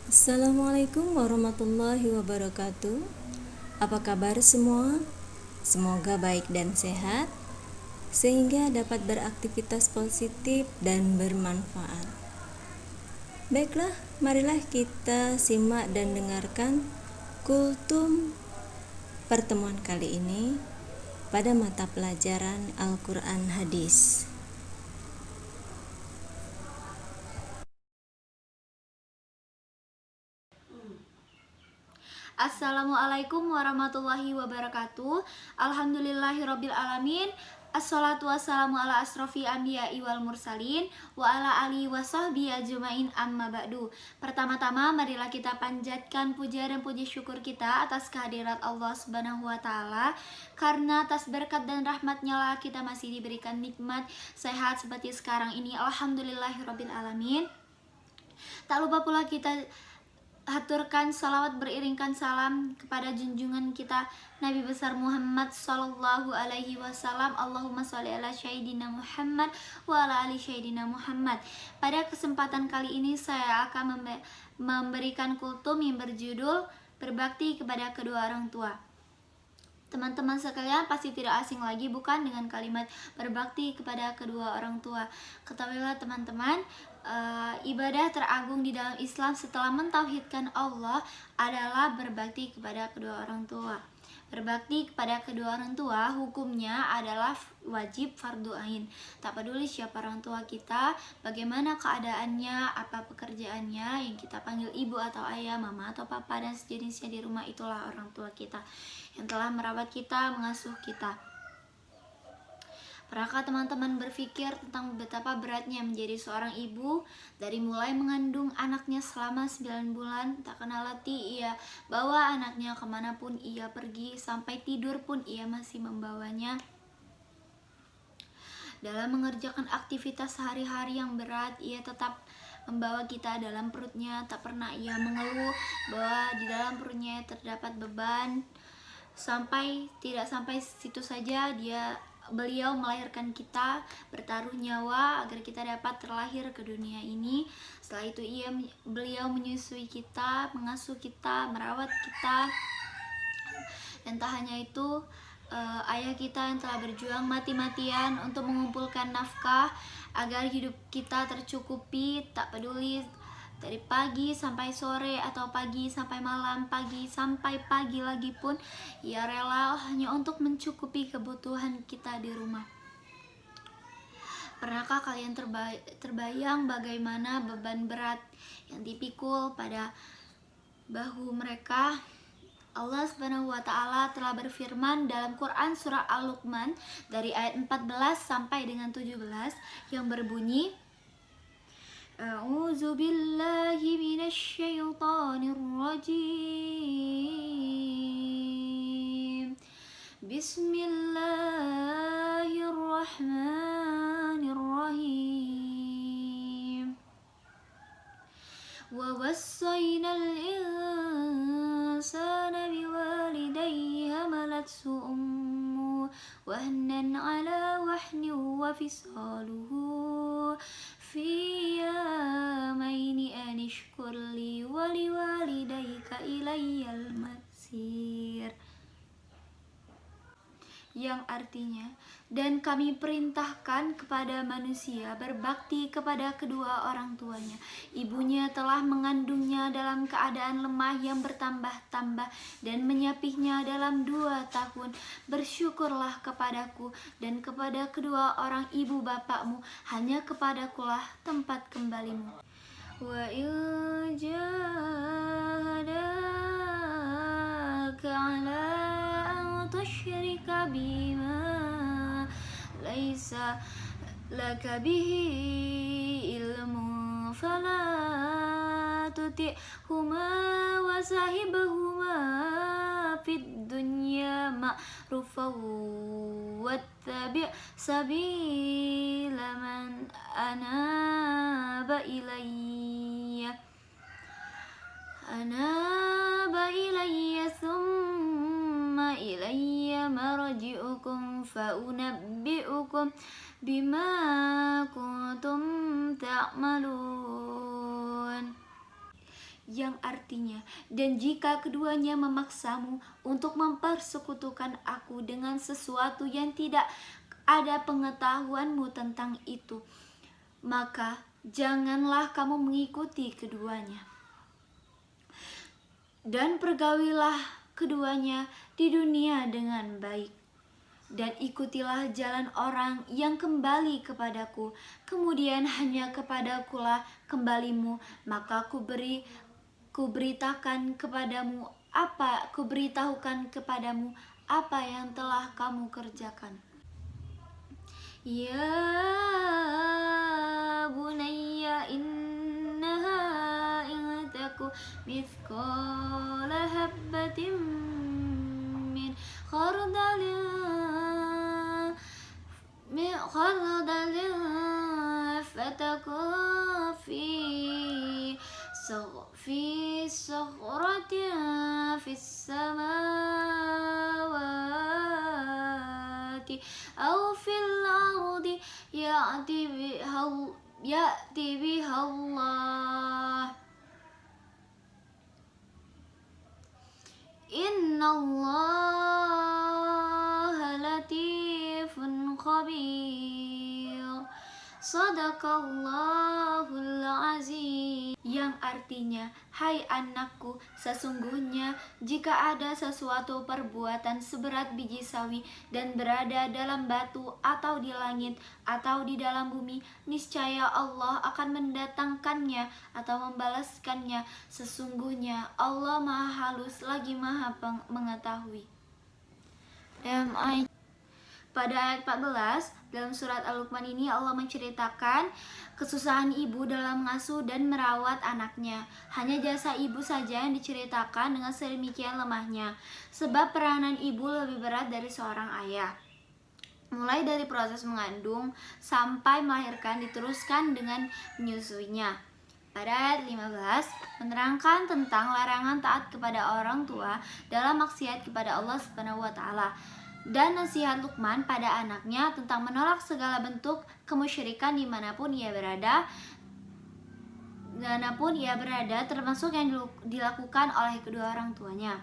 Assalamualaikum warahmatullahi wabarakatuh. Apa kabar semua? Semoga baik dan sehat sehingga dapat beraktivitas positif dan bermanfaat. Baiklah, marilah kita simak dan dengarkan kultum pertemuan kali ini pada mata pelajaran Al-Quran Hadis. Assalamualaikum warahmatullahi wabarakatuh. Alhamdulillahirabbil alamin. Assalatu wassalamu ala asrofi anbiya'i wal mursalin wa ala alihi wa sahbihi ajmain amma ba'du. Pertama-tama marilah kita panjatkan puja dan puji syukur kita atas kehadirat Allah Subhanahu wa taala, karena atas berkat dan rahmatnya lah kita masih diberikan nikmat sehat seperti sekarang ini. Alhamdulillahirabbil alamin. Tak lupa pula kita haturkan salawat beriringkan salam kepada junjungan kita Nabi besar Muhammad sallallahu alaihi wasallam. Allahumma sholli ala sayyidina Muhammad wa ala ali sayyidina Muhammad. Pada kesempatan kali ini saya akan memberikan kultum yang berjudul berbakti kepada kedua orang tua. Teman-teman sekalian pasti tidak asing lagi bukan dengan kalimat berbakti kepada kedua orang tua. Ketahuilah teman-teman, ibadah teragung di dalam Islam setelah mentauhidkan Allah adalah berbakti kepada kedua orang tua. Berbakti kepada kedua orang tua hukumnya adalah wajib fardu ain. Tak peduli siapa orang tua kita, bagaimana keadaannya, apa pekerjaannya, yang kita panggil ibu atau ayah, mama atau papa dan sejenisnya di rumah, itulah orang tua kita yang telah merawat kita, mengasuh kita. Pernahkah teman-teman berpikir tentang betapa beratnya menjadi seorang ibu? Dari mulai mengandung anaknya selama 9 bulan, tak kenal letih ia bawa anaknya kemanapun ia pergi, sampai tidur pun ia masih membawanya. Dalam mengerjakan aktivitas sehari-hari yang berat, ia tetap membawa kita dalam perutnya. Tak pernah ia mengeluh bahwa di dalam perutnya terdapat beban. Tidak sampai situ saja, beliau melahirkan kita, bertaruh nyawa agar kita dapat terlahir ke dunia ini. Setelah itu beliau menyusui kita, mengasuh kita, merawat kita. Dan tak hanya itu, ayah kita yang telah berjuang mati-matian untuk mengumpulkan nafkah agar hidup kita tercukupi, tak peduli dari pagi sampai sore atau pagi sampai malam, pagi sampai pagi lagi pun ia rela hanya untuk mencukupi kebutuhan kita di rumah. Pernahkah kalian terbayang bagaimana beban berat yang dipikul pada bahu mereka? Allah Subhanahu wa taala telah berfirman dalam Quran surah Al-Luqman dari ayat 14 sampai dengan 17 yang berbunyi, A'udzu billahi minasy syaithanir rajim. Bismillahirrahmanirrahim. Wa wassaynal insana biwalidayhi hamalathu ummuhu wahnan ala wahnin wa fisaluhu fi yamaini an ishkur li wa liwalidayka ilayyal masir, yang artinya, dan kami perintahkan kepada manusia berbakti kepada kedua orang tuanya. Ibunya telah mengandungnya dalam keadaan lemah yang bertambah-tambah dan menyapihnya dalam 2 tahun. Bersyukurlah kepadaku dan kepada kedua orang ibu bapakmu, hanya kepadakulah tempat kembalimu. Wa in jahadaka ala an tusyrika bima laisa laka bihi ilmu fala tuti'huma wa sahibhuma fid dunya ma'rufa wattabi' sabila man anaba ilayya thumma ilayya marji'ukum faunabbi'ukum bima kuntum ta'malun. yang artinya, dan jika keduanya memaksamu untuk mempersekutukan aku dengan sesuatu yang tidak ada pengetahuanmu tentang itu, maka janganlah kamu mengikuti keduanya. Dan pergaulilah keduanya di dunia dengan baik. Dan ikutilah jalan orang yang kembali kepadaku, kemudian hanya kepadakulah kembalimu, maka kuberitahukan kepadamu apa yang telah kamu kerjakan. Ya bunayya innaha in taku mithqala habbatin min khardalin fatakun fi sakhratin fis samawati aw fil ardi ya'ti biha Allah. Innallaha latifun khabir. Sadaqallahul azim. Yang artinya, hai anakku, sesungguhnya jika ada sesuatu perbuatan seberat biji sawi dan berada dalam batu atau di langit atau di dalam bumi, niscaya Allah akan mendatangkannya atau membalaskannya. Sesungguhnya Allah Maha Halus lagi Maha Mengetahui. Pada ayat 14 dalam surat Al-Luqman ini Allah menceritakan kesusahan ibu dalam mengasuh dan merawat anaknya. Hanya jasa ibu saja yang diceritakan dengan sedemikian lemahnya, sebab peranan ibu lebih berat dari seorang ayah. Mulai dari proses mengandung sampai melahirkan diteruskan dengan menyusuinya. Pada ayat 15 menerangkan tentang larangan taat kepada orang tua dalam maksiat kepada Allah Subhanahu wa taala. Dan nasihat Luqman pada anaknya tentang menolak segala bentuk kemusyrikan dimanapun ia berada, termasuk yang dilakukan oleh kedua orang tuanya.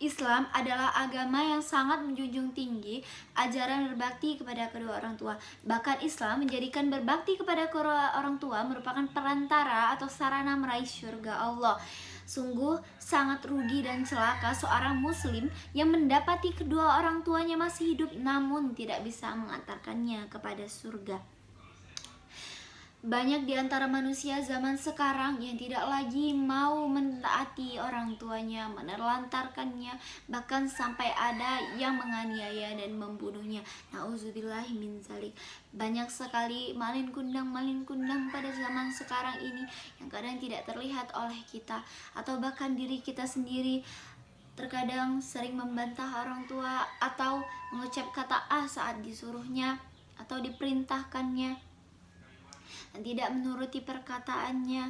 Islam adalah agama yang sangat menjunjung tinggi ajaran berbakti kepada kedua orang tua. Bahkan Islam menjadikan berbakti kepada kedua orang tua merupakan perantara atau sarana meraih surga Allah. Sungguh sangat rugi dan celaka seorang muslim yang mendapati kedua orang tuanya masih hidup namun tidak bisa mengantarkannya kepada surga. Banyak di antara manusia zaman sekarang yang tidak lagi mau mentaati orang tuanya, menelantarkannya, bahkan sampai ada yang menganiaya dan membunuhnya. Nauzubillahi min zalik. Banyak sekali malin kundang pada zaman sekarang ini yang kadang tidak terlihat oleh kita atau bahkan diri kita sendiri. Terkadang sering membantah orang tua atau mengucap kata saat disuruhnya atau diperintahkannya dan tidak menuruti perkataannya.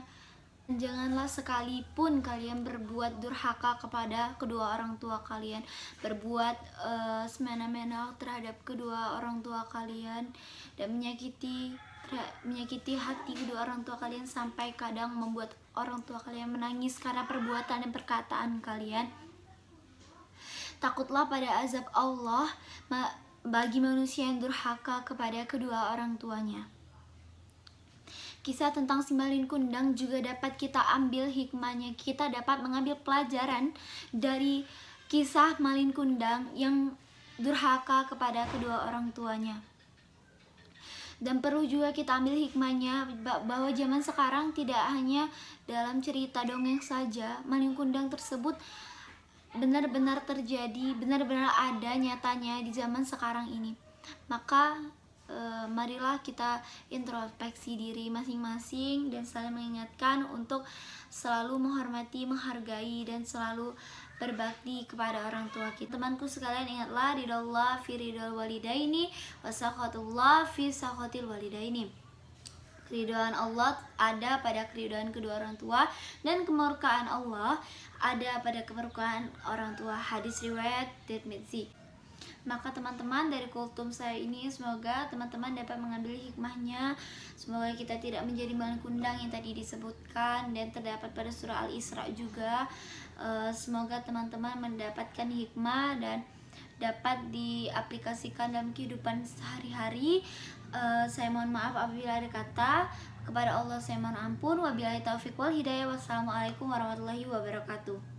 Janganlah sekalipun kalian berbuat durhaka kepada kedua orang tua kalian, berbuat semena-mena terhadap kedua orang tua kalian dan menyakiti hati kedua orang tua kalian sampai kadang membuat orang tua kalian menangis karena perbuatan dan perkataan kalian. Takutlah pada azab Allah bagi manusia yang durhaka kepada kedua orang tuanya. Kisah tentang si malin kundang juga dapat kita ambil hikmahnya. Kita dapat mengambil pelajaran dari kisah malin kundang yang durhaka kepada kedua orang tuanya. Dan perlu juga kita ambil hikmahnya bahwa zaman sekarang tidak hanya dalam cerita dongeng saja, malin kundang tersebut benar-benar terjadi, benar-benar ada nyatanya di zaman sekarang ini. Maka marilah kita introspeksi diri masing-masing dan saling mengingatkan untuk selalu menghormati, menghargai dan selalu berbakti kepada orang tua kita. Temanku sekalian, ingatlah ridallah fi ridal walidaini wa sakhatullah fi sakhatil walidaini. Keridhaan Allah ada pada keridhaan kedua orang tua dan kemurkaan Allah ada pada kemurkaan orang tua. Hadis riwayat Tirmidzi. Maka teman-teman, dari kultum saya ini semoga teman-teman dapat mengambil hikmahnya. Semoga kita tidak menjadi maling kundang yang tadi disebutkan dan terdapat pada surah Al-Isra juga. Semoga teman-teman mendapatkan hikmah dan dapat diaplikasikan dalam kehidupan sehari-hari. Saya mohon maaf apabila ada kata. Kepada Allah saya mohon ampun. Wabillahi taufiq wal hidayah. Wassalamualaikum warahmatullahi wabarakatuh.